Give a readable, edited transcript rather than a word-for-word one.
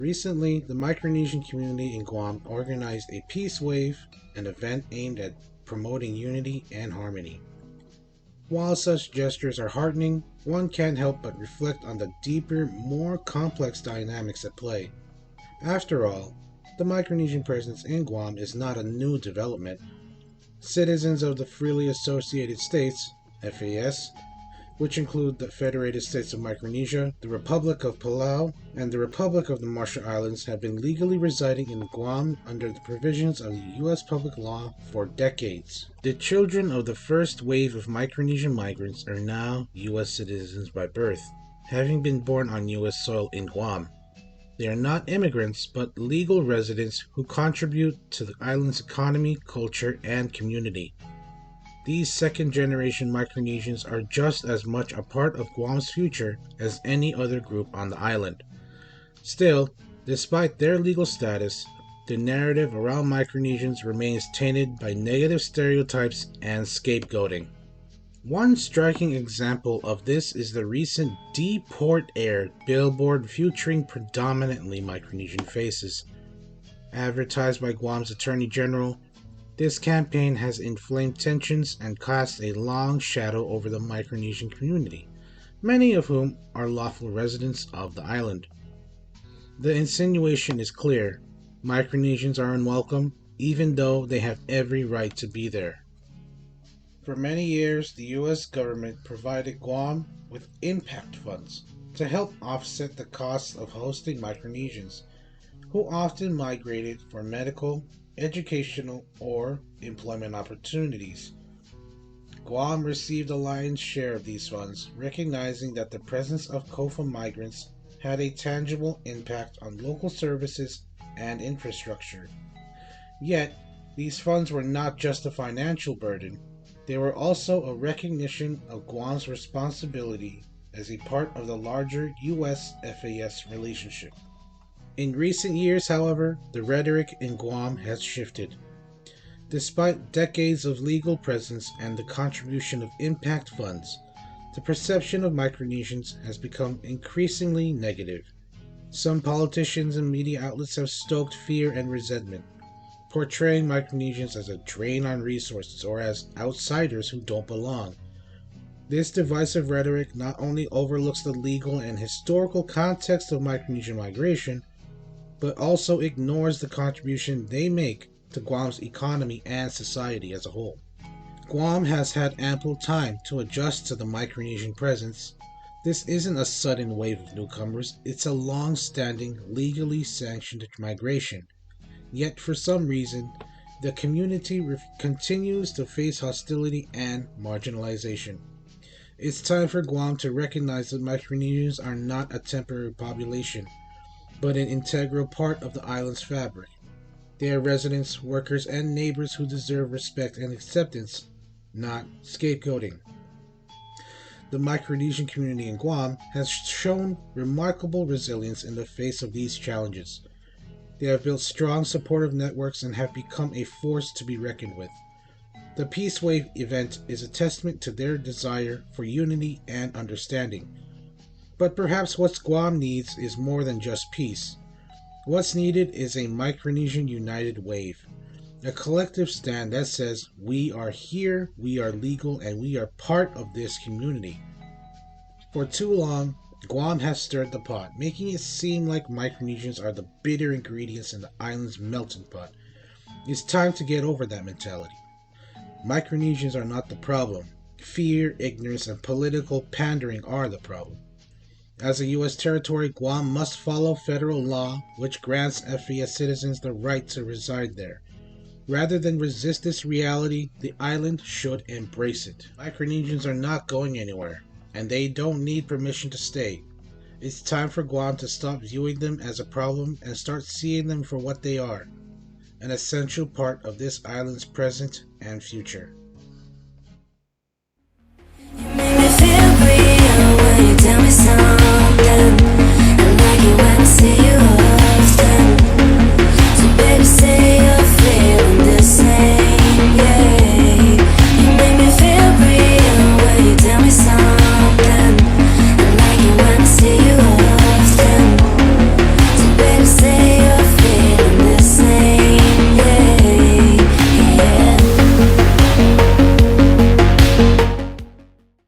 Recently, the Micronesian community in Guam organized a peace wave, an event aimed at promoting unity and harmony. While such gestures are heartening, one can't help but reflect on the deeper, more complex dynamics at play. After all, the Micronesian presence in Guam is not a new development. Citizens of the Freely Associated States, FAS, which include the Federated States of Micronesia, the Republic of Palau, and the Republic of the Marshall Islands, have been legally residing in Guam under the provisions of the U.S. public law for decades. The children of the first wave of Micronesian migrants are now U.S. citizens by birth, having been born on U.S. soil in Guam. They are not immigrants, but legal residents who contribute to the island's economy, culture, and community. These second-generation Micronesians are just as much a part of Guam's future as any other group on the island. Still, despite their legal status, the narrative around Micronesians remains tainted by negative stereotypes and scapegoating. One striking example of this is the recent Deport Air billboard featuring predominantly Micronesian faces. Advertised by Guam's Attorney General, this campaign has inflamed tensions and cast a long shadow over the Micronesian community, many of whom are lawful residents of the island. The insinuation is clear: Micronesians are unwelcome, even though they have every right to be there. For many years, the U.S. government provided Guam with impact funds to help offset the costs of hosting Micronesians, who often migrated for medical, educational, or employment opportunities. Guam received the lion's share of these funds, recognizing that the presence of COFA migrants had a tangible impact on local services and infrastructure. Yet, these funds were not just a financial burden, they were also a recognition of Guam's responsibility as a part of the larger U.S.-FAS relationship. In recent years, however, the rhetoric in Guam has shifted. Despite decades of legal presence and the contribution of impact funds, the perception of Micronesians has become increasingly negative. Some politicians and media outlets have stoked fear and resentment, portraying Micronesians as a drain on resources or as outsiders who don't belong. This divisive rhetoric not only overlooks the legal and historical context of Micronesian migration, but also ignores the contribution they make to Guam's economy and society as a whole. Guam has had ample time to adjust to the Micronesian presence. This isn't a sudden wave of newcomers, it's a long-standing, legally sanctioned migration. Yet for some reason, the community continues to face hostility and marginalization. It's time for Guam to recognize that Micronesians are not a temporary population, but an integral part of the island's fabric. They are residents, workers, and neighbors who deserve respect and acceptance, not scapegoating. The Micronesian community in Guam has shown remarkable resilience in the face of these challenges. They have built strong supportive networks and have become a force to be reckoned with. The Peace Wave event is a testament to their desire for unity and understanding. But perhaps what Guam needs is more than just peace. What's needed is a Micronesian united wave, a collective stand that says we are here, we are legal, and we are part of this community. For too long, Guam has stirred the pot, making it seem like Micronesians are the bitter ingredients in the island's melting pot. It's time to get over that mentality. Micronesians are not the problem. Fear, ignorance, and political pandering are the problem. As a U.S. territory, Guam must follow federal law, which grants FAS citizens the right to reside there. Rather than resist this reality, the island should embrace it. Micronesians are not going anywhere, and they don't need permission to stay. It's time for Guam to stop viewing them as a problem and start seeing them for what they are, an essential part of this island's present and future.